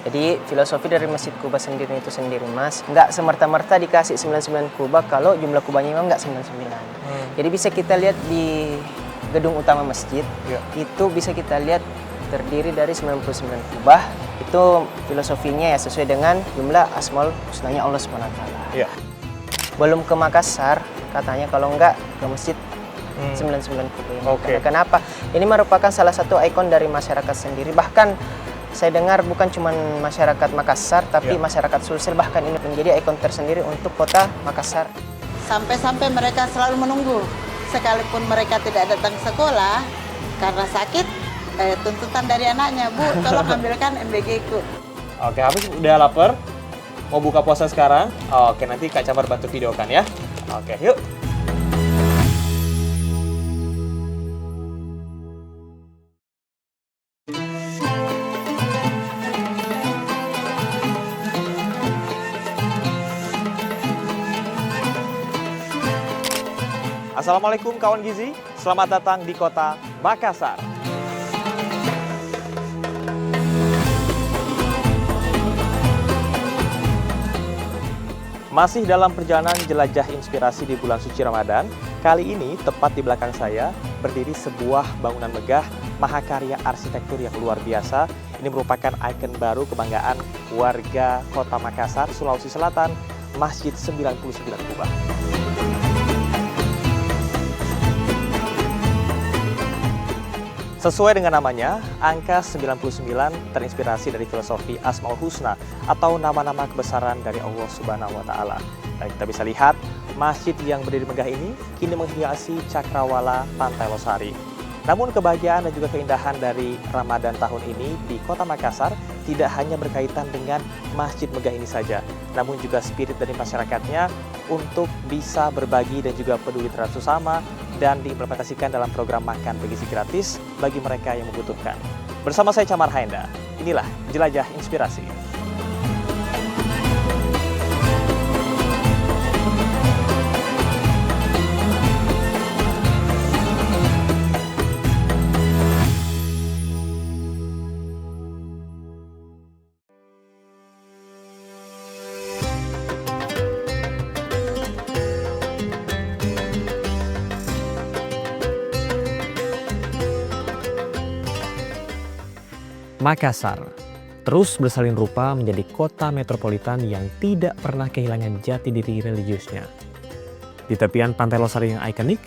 Jadi filosofi dari Masjid Kuba sendiri itu sendiri Mas, nggak semerta-merta dikasih 99 kubah kalau jumlah kubahnya memang nggak 99. Jadi bisa kita lihat di gedung utama masjid, itu bisa kita lihat terdiri dari 99 kubah. Itu filosofinya ya sesuai dengan jumlah Asmaul Husnanya Allah Subhanahu wa taala. Iya. Belum ke Makassar, katanya kalau nggak ke masjid 99 kubah ini. Oke. Kenapa? Ini merupakan salah satu ikon dari masyarakat sendiri. Bahkan saya dengar bukan cuma masyarakat Makassar, tapi masyarakat Sulsel bahkan ini menjadi ikon tersendiri untuk kota Makassar. Sampai-sampai mereka selalu menunggu. Sekalipun mereka tidak datang sekolah karena sakit, tuntutan dari anaknya, Bu, tolong ambilkan MBG ku. Oke, habis udah lapar, mau buka puasa sekarang. Oke, nanti Kak Camar bantu videokan ya. Oke, yuk. Assalamualaikum kawan gizi, selamat datang di kota Makassar. Masih dalam perjalanan jelajah inspirasi di bulan suci Ramadan, kali ini tepat di belakang saya berdiri sebuah bangunan megah mahakarya arsitektur yang luar biasa. Ini merupakan ikon baru kebanggaan warga kota Makassar, Sulawesi Selatan, Masjid 99 Kubah. Sesuai dengan namanya, angka 99 terinspirasi dari filosofi Asmaul Husna atau nama-nama kebesaran dari Allah Subhanahu wa taala. Dan kita bisa lihat, masjid yang berdiri megah ini kini menghiasi cakrawala Pantai Losari. Namun kebahagiaan dan juga keindahan dari Ramadan tahun ini di Kota Makassar tidak hanya berkaitan dengan masjid megah ini saja, namun juga spirit dari masyarakatnya untuk bisa berbagi dan juga peduli terhadap sesama dan diimplementasikan dalam program makan bergizi gratis bagi mereka yang membutuhkan. Bersama saya Camar Haenda, inilah Jelajah Inspirasi. Makassar terus bersalin rupa menjadi kota metropolitan yang tidak pernah kehilangan jati diri religiusnya. Di tepian Pantai Losari yang ikonik,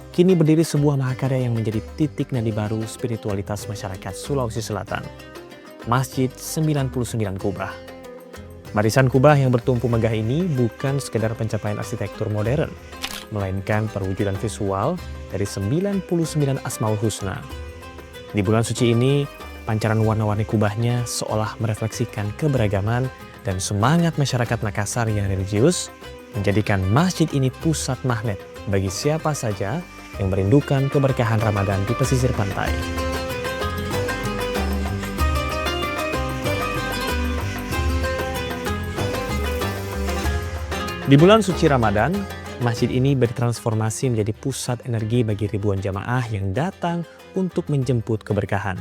kini berdiri sebuah mahakarya yang menjadi titik nadi baru spiritualitas masyarakat Sulawesi Selatan, Masjid 99 Kubah. Barisan kubah yang bertumpu megah ini bukan sekedar pencapaian arsitektur modern, melainkan perwujudan visual dari 99 Asmaul Husna. Di bulan suci ini, pancaran warna-warni kubahnya seolah merefleksikan keberagaman dan semangat masyarakat Makassar yang religius, menjadikan masjid ini pusat magnet bagi siapa saja yang merindukan keberkahan Ramadan di pesisir pantai. Di bulan suci Ramadan, masjid ini bertransformasi menjadi pusat energi bagi ribuan jamaah yang datang untuk menjemput keberkahan.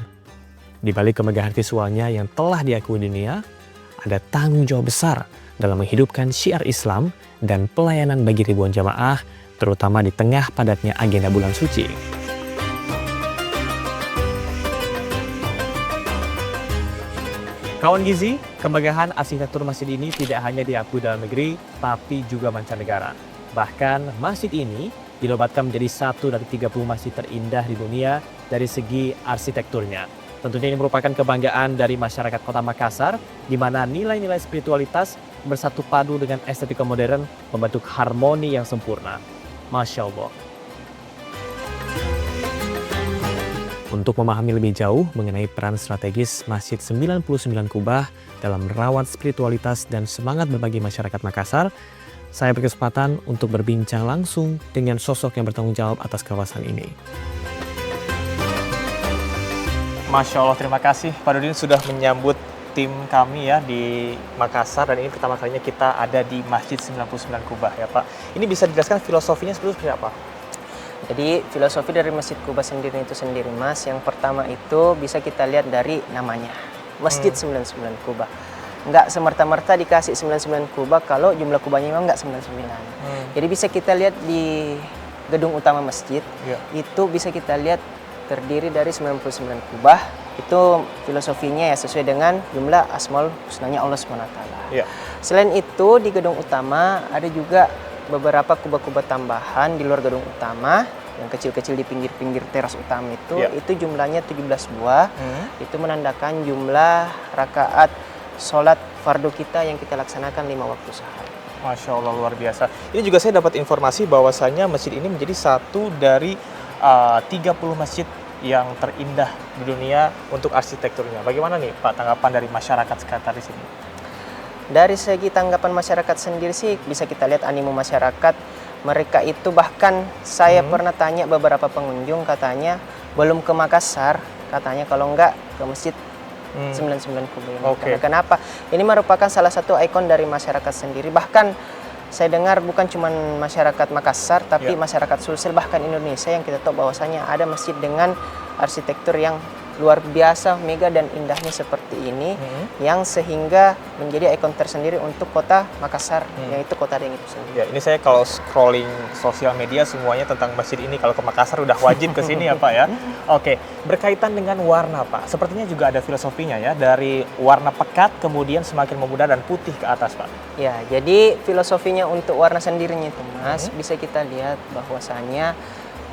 Di balik kemegahan visualnya yang telah diakui dunia, ada tanggung jawab besar dalam menghidupkan syiar Islam dan pelayanan bagi ribuan jamaah, terutama di tengah padatnya agenda bulan suci. Kawan gizi, kemegahan arsitektur masjid ini tidak hanya diakui dalam negeri, tapi juga mancanegara. Bahkan masjid ini dinobatkan menjadi satu dari 30 masjid terindah di dunia dari segi arsitekturnya. Tentunya ini merupakan kebanggaan dari masyarakat kota Makassar, di mana nilai-nilai spiritualitas bersatu padu dengan estetika modern membentuk harmoni yang sempurna. Masya Allah. Untuk memahami lebih jauh mengenai peran strategis Masjid 99 Kubah dalam merawat spiritualitas dan semangat berbagi masyarakat Makassar, saya berkesempatan untuk berbincang langsung dengan sosok yang bertanggung jawab atas kawasan ini. Masya Allah, terima kasih Pak Dudin sudah menyambut tim kami ya di Makassar, dan ini pertama kalinya kita ada di Masjid 99 Kubah ya Pak. Ini bisa dijelaskan filosofinya seperti apa? Jadi filosofi dari Masjid Kuba sendiri itu sendiri Mas, yang pertama itu bisa kita lihat dari namanya. masjid 99 kubah. Nggak semerta-merta dikasih 99 kubah kalau jumlah kubahnya memang nggak 99. Jadi bisa kita lihat di gedung utama masjid, itu bisa kita lihat terdiri dari 99 kubah. Itu filosofinya ya sesuai dengan jumlah Asmaul Husnanya Allah SWT. Selain itu di gedung utama ada juga beberapa kubah-kubah tambahan di luar gedung utama yang kecil-kecil di pinggir-pinggir teras utama itu jumlahnya 17 buah. Itu menandakan jumlah rakaat sholat fardu kita yang kita laksanakan 5 waktu sehari. Masya Allah, luar biasa. Ini juga saya dapat informasi bahwasanya masjid ini menjadi satu dari 30 masjid yang terindah di dunia untuk arsitekturnya. Bagaimana nih Pak tanggapan dari masyarakat sekitar di sini? Dari segi tanggapan masyarakat sendiri sih bisa kita lihat animo masyarakat. Mereka itu bahkan saya pernah tanya beberapa pengunjung, katanya belum ke Makassar, katanya kalau enggak ke masjid 99 kubah ini. Karena kenapa? Ini merupakan salah satu ikon dari masyarakat sendiri. Bahkan saya dengar bukan cuma masyarakat Makassar, tapi masyarakat Sulsel bahkan Indonesia yang kita tahu bahwasanya ada masjid dengan arsitektur yang luar biasa, mega dan indahnya seperti ini, yang sehingga menjadi ikon tersendiri untuk kota Makassar, yaitu kota yang itu sendiri. Ya, ini saya kalau scrolling sosial media semuanya tentang masjid ini, kalau ke Makassar udah wajib ke sini ya Pak ya. Oke, berkaitan dengan warna Pak, sepertinya juga ada filosofinya ya, dari warna pekat kemudian semakin memudar dan putih ke atas Pak. Ya, jadi filosofinya untuk warna sendirinya itu Mas, bisa kita lihat bahwasanya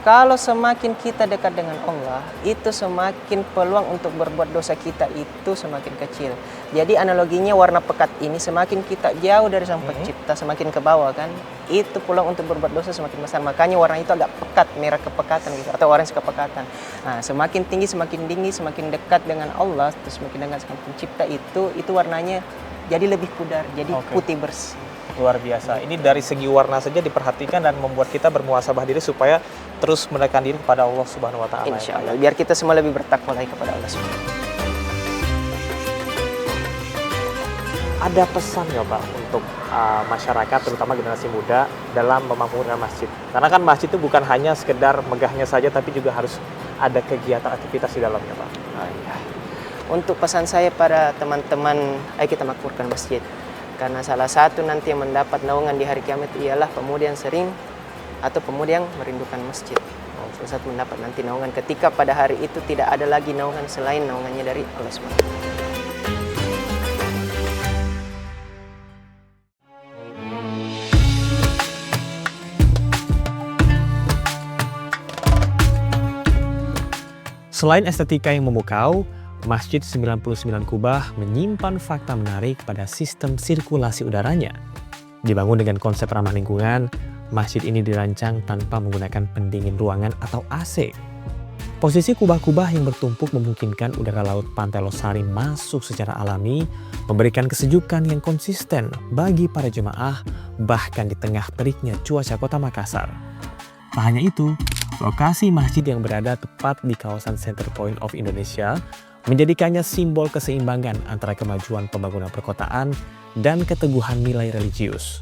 kalau semakin kita dekat dengan Allah, itu semakin peluang untuk berbuat dosa kita itu semakin kecil. Jadi analoginya warna pekat ini semakin kita jauh dari Sang Pencipta, semakin ke bawah kan, itu peluang untuk berbuat dosa semakin besar. Makanya warna itu agak pekat, merah kepekatan gitu, atau orange kepekatan. Nah, semakin tinggi, semakin dekat dengan Allah, terus semakin dengan Sang Pencipta itu warnanya jadi lebih pudar, jadi putih bersih. Luar biasa. Ini dari segi warna saja diperhatikan dan membuat kita bermuhasabah diri supaya terus mendekatkan diri kepada Allah Subhanahu wa taala. Insya Allah, biar kita semua lebih bertakwa lagi kepada Allah Subhanahu wa taala. Ada pesan nggak Pak untuk masyarakat terutama generasi muda dalam memakmurkan masjid? Karena kan masjid itu bukan hanya sekedar megahnya saja tapi juga harus ada kegiatan aktivitas di dalamnya Pak. Untuk pesan saya pada teman-teman, ayo kita makmurkan masjid. Karena salah satu nanti yang mendapat naungan di hari kiamat ialah pemuda yang sering atau pemuda yang merindukan masjid. Salah satu mendapat nanti naungan ketika pada hari itu tidak ada lagi naungan selain naungannya dari Allah SWT. Selain estetika yang memukau, Masjid 99 Kubah menyimpan fakta menarik pada sistem sirkulasi udaranya. Dibangun dengan konsep ramah lingkungan, masjid ini dirancang tanpa menggunakan pendingin ruangan atau AC. Posisi kubah-kubah yang bertumpuk memungkinkan udara laut Pantai Losari masuk secara alami, memberikan kesejukan yang konsisten bagi para jemaah, bahkan di tengah teriknya cuaca kota Makassar. Tak hanya itu, lokasi masjid yang berada tepat di kawasan Center Point of Indonesia menjadikannya simbol keseimbangan antara kemajuan pembangunan perkotaan dan keteguhan nilai religius.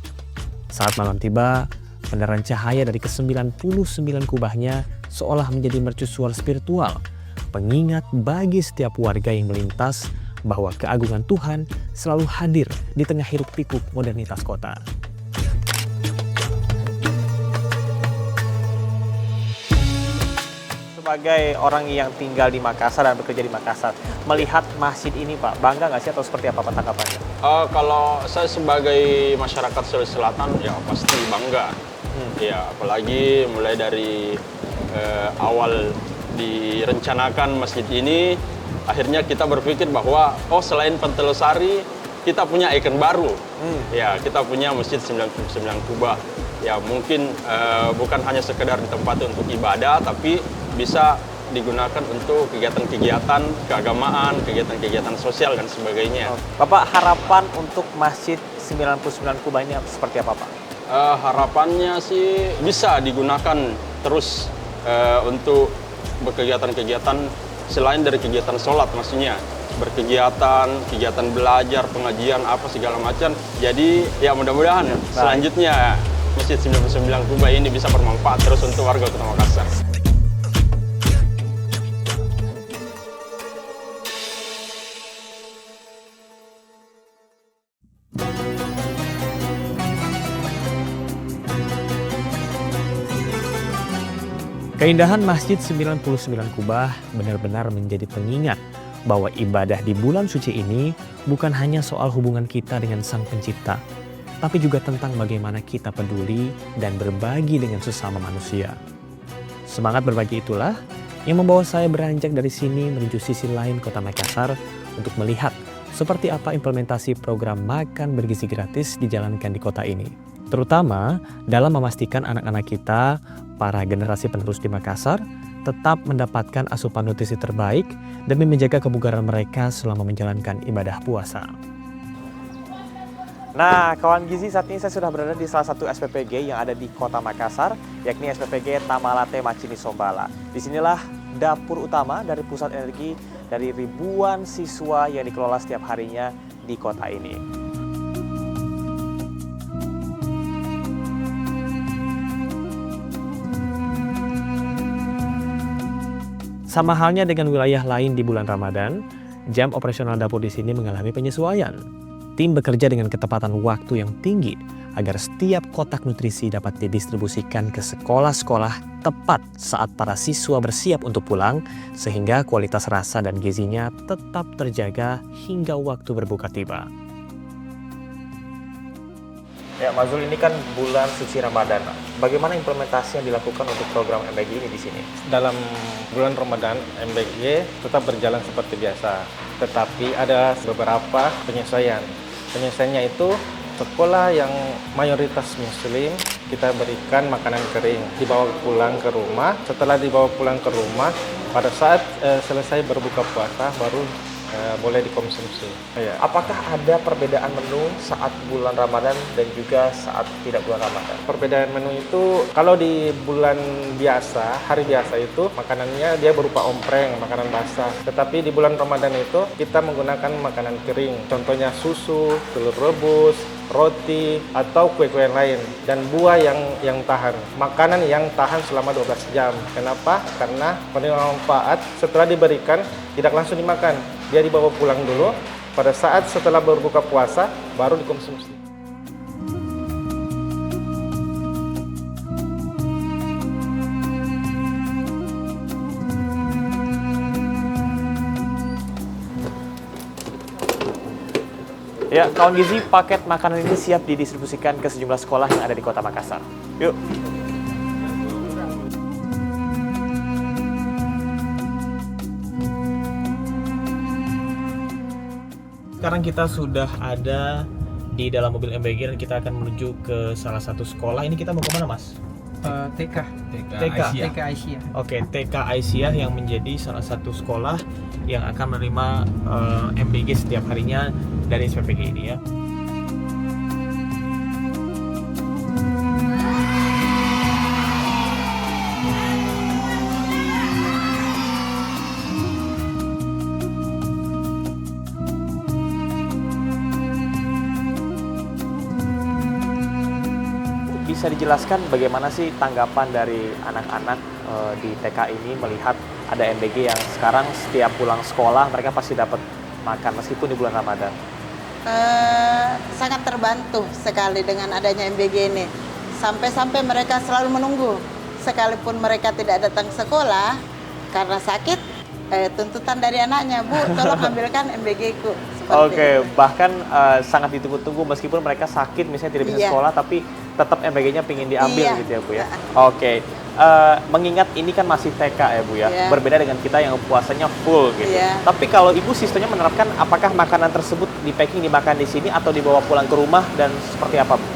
Saat malam tiba, penerangan cahaya dari ke-99 kubahnya seolah menjadi mercusuar spiritual, pengingat bagi setiap warga yang melintas bahwa keagungan Tuhan selalu hadir di tengah hiruk-pikuk modernitas kota. Sebagai orang yang tinggal di Makassar dan bekerja di Makassar, melihat masjid ini Pak, bangga nggak sih atau seperti apa tanggapannya? Kalau saya sebagai masyarakat Sulawesi Selatan ya pasti bangga. Ya apalagi mulai dari awal direncanakan masjid ini, akhirnya kita berpikir bahwa selain Pantai Losari kita punya ikon baru. Ya kita punya Masjid 99 Kubah. Ya mungkin bukan hanya sekedar ditempati untuk ibadah, tapi bisa digunakan untuk kegiatan-kegiatan keagamaan, kegiatan-kegiatan sosial dan sebagainya. Bapak, harapan untuk Masjid 99 Kubah ini seperti apa Pak? Harapannya sih bisa digunakan terus untuk berkegiatan-kegiatan selain dari kegiatan sholat, maksudnya kegiatan belajar, pengajian, apa segala macam. Jadi ya mudah-mudahan selanjutnya Masjid 99 Kubah ini bisa bermanfaat terus untuk warga Kota Makassar. Keindahan Masjid 99 Kubah benar-benar menjadi pengingat bahwa ibadah di bulan suci ini bukan hanya soal hubungan kita dengan Sang Pencipta, tapi juga tentang bagaimana kita peduli dan berbagi dengan sesama manusia. Semangat berbagi itulah yang membawa saya beranjak dari sini menuju sisi lain Kota Makassar untuk melihat seperti apa implementasi program makan bergizi gratis dijalankan di kota ini. Terutama dalam memastikan anak-anak kita, para generasi penerus di Makassar, tetap mendapatkan asupan nutrisi terbaik demi menjaga kebugaran mereka selama menjalankan ibadah puasa. Nah, kawan gizi, saat ini saya sudah berada di salah satu SPPG yang ada di Kota Makassar, yakni SPPG Tamalate Macini Sombala. Disinilah dapur utama dari pusat energi dari ribuan siswa yang dikelola setiap harinya di kota ini. Sama halnya dengan wilayah lain di bulan Ramadan, jam operasional dapur di sini mengalami penyesuaian. Tim bekerja dengan ketepatan waktu yang tinggi agar setiap kotak nutrisi dapat didistribusikan ke sekolah-sekolah tepat saat para siswa bersiap untuk pulang, sehingga kualitas rasa dan gizinya tetap terjaga hingga waktu berbuka tiba. Ya, Mas Zul, ini kan bulan suci Ramadan. Bagaimana implementasi yang dilakukan untuk program MBG ini di sini? Dalam bulan Ramadan, MBG tetap berjalan seperti biasa, tetapi ada beberapa penyesuaian. Penyesuaiannya itu sekolah yang mayoritas Muslim kita berikan makanan kering, dibawa pulang ke rumah. Setelah dibawa pulang ke rumah, pada saat selesai berbuka puasa baru boleh dikonsumsi. Apakah ada perbedaan menu saat bulan Ramadan dan juga saat tidak bulan Ramadan? Perbedaan menu itu kalau di bulan biasa, hari biasa itu makanannya dia berupa ompreng, makanan basah. Tetapi di bulan Ramadan itu kita menggunakan makanan kering. Contohnya susu, telur rebus, roti atau kue-kue lain, dan buah yang tahan. Makanan yang tahan selama 12 jam. Kenapa? Karena penerima manfaat setelah diberikan tidak langsung dimakan. Dia dibawa pulang dulu, pada saat setelah berbuka puasa baru dikonsumsi. Ya, kawan gizi, paket makanan ini siap didistribusikan ke sejumlah sekolah yang ada di Kota Makassar. Yuk. Sekarang kita sudah ada di dalam mobil MBG dan kita akan menuju ke salah satu sekolah. Ini kita mau kemana, Mas? TK. TK Aisyah. Oke, TK Aisyah yang menjadi salah satu sekolah yang akan menerima MBG setiap harinya dari SPPG ini ya. Bisa dijelaskan bagaimana sih tanggapan dari anak-anak di TK ini melihat ada MBG yang sekarang setiap pulang sekolah mereka pasti dapat makan meskipun di bulan Ramadan? Sangat terbantu sekali dengan adanya MBG ini. Sampai-sampai mereka selalu menunggu. Sekalipun mereka tidak datang sekolah karena sakit, tuntutan dari anaknya, Bu, tolong ambilkan MBG-ku. Oke, bahkan sangat ditunggu-tunggu meskipun mereka sakit misalnya tidak bisa sekolah, tapi tetap MBG-nya ingin diambil gitu ya, Bu ya. Oke, mengingat ini kan masih TK ya, Bu ya, berbeda dengan kita yang puasanya full gitu. Tapi kalau Ibu sistemnya menerapkan, apakah makanan tersebut di packing dimakan di sini atau dibawa pulang ke rumah dan seperti apa, Bu?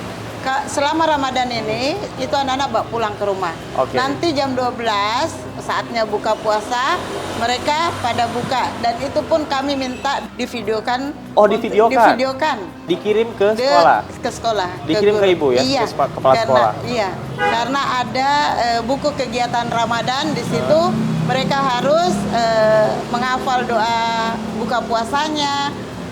Selama Ramadan ini, itu anak-anak bawa pulang ke rumah. Nanti jam 12, saatnya buka puasa, mereka pada buka. Dan itu pun kami minta divideokan. Oh, divideokan? Divideokan. Dikirim ke sekolah? Ke sekolah. Dikirim ke Ibu ya? Iya. Ke kepala sekolah? Iya. Karena ada buku kegiatan Ramadan di situ, mereka harus menghafal doa buka puasanya,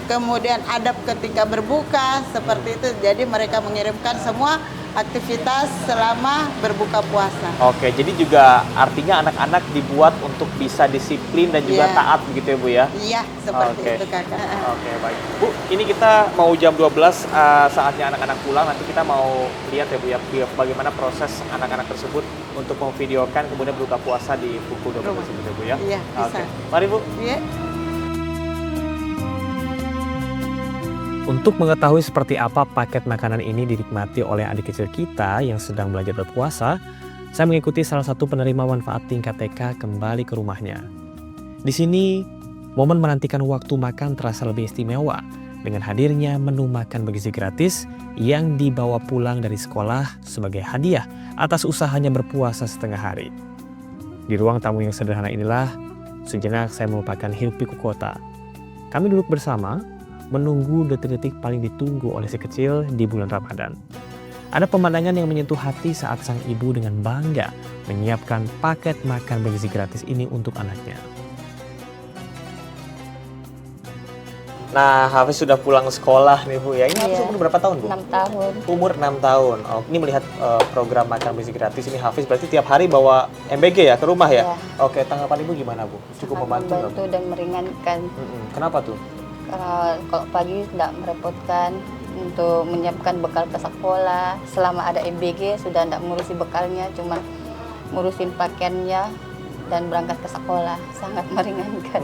kemudian adab ketika berbuka, seperti itu. Jadi mereka mengirimkan semua aktivitas selama berbuka puasa. Oke, jadi juga artinya anak-anak dibuat untuk bisa disiplin dan juga Iya. taat begitu ya Bu ya? Iya, seperti Oke. itu Kakak. Oke, baik. Bu, ini kita mau jam 12 saatnya anak-anak pulang. Nanti kita mau lihat ya Bu ya, bagaimana proses anak-anak tersebut untuk memvideokan kemudian berbuka puasa di pukul 12 gitu ya Bu ya? Iya, bisa. Oke, mari Bu. Iya. Untuk mengetahui seperti apa paket makanan ini dinikmati oleh adik kecil kita yang sedang belajar berpuasa, saya mengikuti salah satu penerima manfaat tingkat TK kembali ke rumahnya. Di sini, momen menantikan waktu makan terasa lebih istimewa dengan hadirnya menu makan bergizi gratis yang dibawa pulang dari sekolah sebagai hadiah atas usahanya berpuasa setengah hari. Di ruang tamu yang sederhana inilah, sejenak saya melupakan hiruk pikuk kota. Kami duduk bersama, menunggu detik-detik paling ditunggu oleh si kecil di bulan Ramadan. Ada pemandangan yang menyentuh hati saat sang ibu dengan bangga menyiapkan paket makan bergizi gratis ini untuk anaknya. Nah, Hafiz sudah pulang sekolah nih Bu ya. Ini Hafiz Iya. umur berapa tahun Bu? 6 tahun. Umur 6 tahun. Oh, ini melihat program makan bergizi gratis ini Hafiz berarti tiap hari bawa MBG ya ke rumah ya? Iya. Oke, tanggapan Ibu gimana Bu? Cukup Sangat membantu nggak Bu? membantu dan meringankan. Kenapa tuh? Kalau pagi tidak merepotkan untuk menyiapkan bekal ke sekolah. Selama ada MBG sudah tidak ngurusi bekalnya, cuma ngurusin pakaiannya dan berangkat ke sekolah. Sangat meringankan.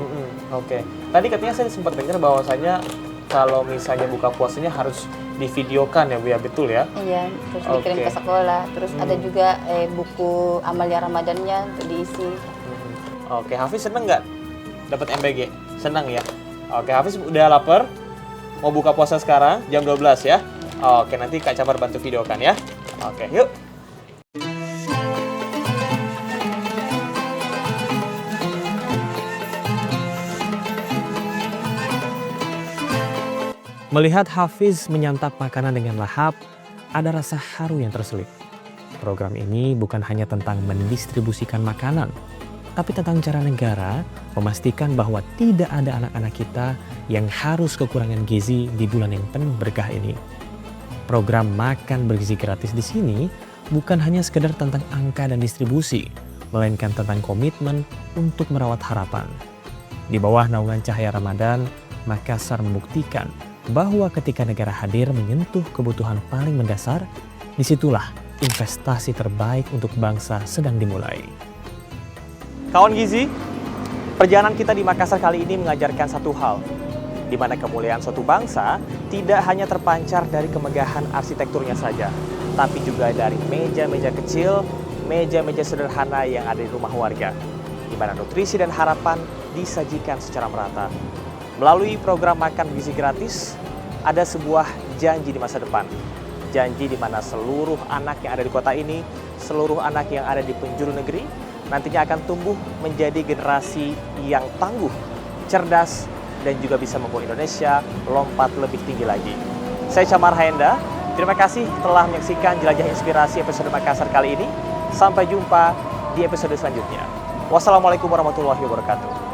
Oke. Tadi katanya saya sempat dengar bahwasanya kalau misalnya buka puasanya harus divideokan ya Bu ya, betul ya? Iya, terus dikirim Oke. ke sekolah. Terus ada juga buku amalia Ramadannya untuk diisi. Oke, Hafiz seneng nggak dapat MBG? Senang ya? Oke, Hafiz udah lapar? Mau buka puasa sekarang jam 12 ya? Oke, nanti Kak Camar bantu videokan ya. Oke, yuk. Melihat Hafiz menyantap makanan dengan lahap, ada rasa haru yang terselip. Program ini bukan hanya tentang mendistribusikan makanan, tapi tentang cara negara memastikan bahwa tidak ada anak-anak kita yang harus kekurangan gizi di bulan yang penuh berkah ini. Program makan bergizi gratis di sini bukan hanya sekedar tentang angka dan distribusi, melainkan tentang komitmen untuk merawat harapan. Di bawah naungan cahaya Ramadan, Makassar membuktikan bahwa ketika negara hadir menyentuh kebutuhan paling mendasar, disitulah investasi terbaik untuk bangsa sedang dimulai. Kawan Gizi, perjalanan kita di Makassar kali ini mengajarkan satu hal, di mana kemuliaan suatu bangsa tidak hanya terpancar dari kemegahan arsitekturnya saja, tapi juga dari meja-meja kecil, meja-meja sederhana yang ada di rumah warga, di mana nutrisi dan harapan disajikan secara merata. Melalui program makan gizi gratis, ada sebuah janji di masa depan. Janji di mana seluruh anak yang ada di kota ini, seluruh anak yang ada di penjuru negeri, nantinya akan tumbuh menjadi generasi yang tangguh, cerdas, dan juga bisa membawa Indonesia lompat lebih tinggi lagi. Saya Camar Haenda, terima kasih telah menyaksikan Jelajah Inspirasi episode Makassar kali ini. Sampai jumpa di episode selanjutnya. Wassalamualaikum warahmatullahi wabarakatuh.